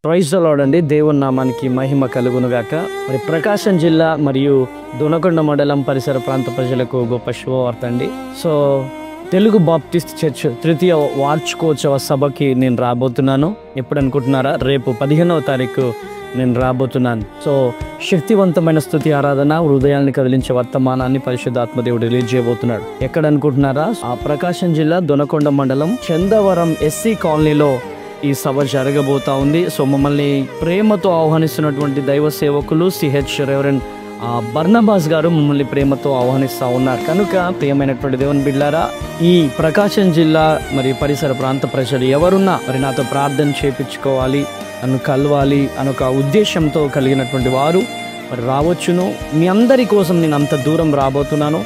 Praise the lord అండి. దేవుని నామానికి మహిమ కలుగునుగాక. మరి ప్రకాశం జిల్లా మరియు దొనకొండ మండలం పరిసర ప్రాంత ప్రజలకు గొప్ప శుభవార్త అండి. సో తెలుగు బాప్టిస్ట్ చర్చ్ తృతీయ వార్షికోత్సవ సభకి నేను రాబోతున్నాను. ఎప్పుడు అనుకుంటున్నారా? రేపు 15వ తారీఖు నేను రాబోతున్నాను. సో శక్తివంతమైన స్తుతి ఆరాధన, హృదయాన్ని కదిలించే వర్తమానాన్ని పరిశుద్ధాత్మ దేవుడు రిలీజ్ చేయబోతున్నాడు. ఎక్కడ అనుకుంటున్నారా? ఆ ప్రకాశం జిల్లా దొనకొండ మండలం చందవరం ఎస్సీ కాలనీలో ఈ సభ జరగబోతా ఉంది. సో మమ్మల్ని ప్రేమతో ఆహ్వానిస్తున్నటువంటి దైవ సేవకులు సిహెచ్ రెవరెండ్ బర్నబాస్ గారు మమ్మల్ని ప్రేమతో ఆహ్వానిస్తూ ఉన్నారు. కనుక ప్రియమైనటువంటి దేవుని బిడ్డలారా, ఈ ప్రకాశం జిల్లా మరియు పరిసర ప్రాంత ప్రజలు ఎవరున్నా మరి నాతో ప్రార్థన చేయించుకోవాలి, నన్ను కలవాలి అని ఒక ఉద్దేశంతో కలిగినటువంటి వారు మరి రావచ్చును. మీ అందరి కోసం నేను అంత దూరం రాబోతున్నాను.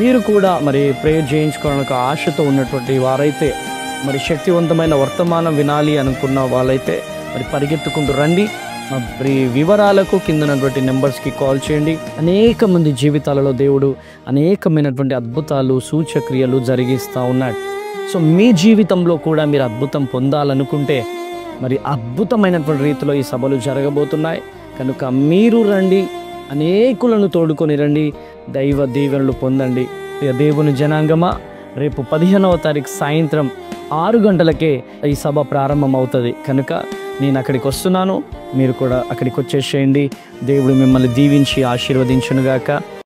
మీరు కూడా మరి ప్రేయర్ చేయించుకోవడానికి ఆశతో ఉన్నటువంటి వారైతే, మరి శక్తివంతమైన వర్తమానం వినాలి అనుకున్న వాళ్ళైతే మరి పరిగెత్తుకుంటూ రండి. మరి వివరాలకు కింద ఉన్నటువంటి నెంబర్స్కి కాల్ చేయండి. అనేక మంది జీవితాలలో దేవుడు అనేకమైనటువంటి అద్భుతాలు, సూచక్రియలు జరిగిస్తూ ఉన్నాడు. సో మీ జీవితంలో కూడా మీరు అద్భుతం పొందాలనుకుంటే మరి అద్భుతమైనటువంటి రీతిలో ఈ సభలు జరగబోతున్నాయి. కనుక మీరు రండి, అనేకులను తోడుకొని రండి, దైవ దీవెనలు పొందండి. దేవుని జనాంగమా, రేపు 15వ తారీఖు సాయంత్రం 6 గంటలకే ఈ సభ ప్రారంభం అవుతుంది. కనుక నేను అక్కడికి వస్తున్నాను, మీరు కూడా అక్కడికి వచ్చేసేయండి. దేవుడు మిమ్మల్ని దీవించి ఆశీర్వదించునుగాక.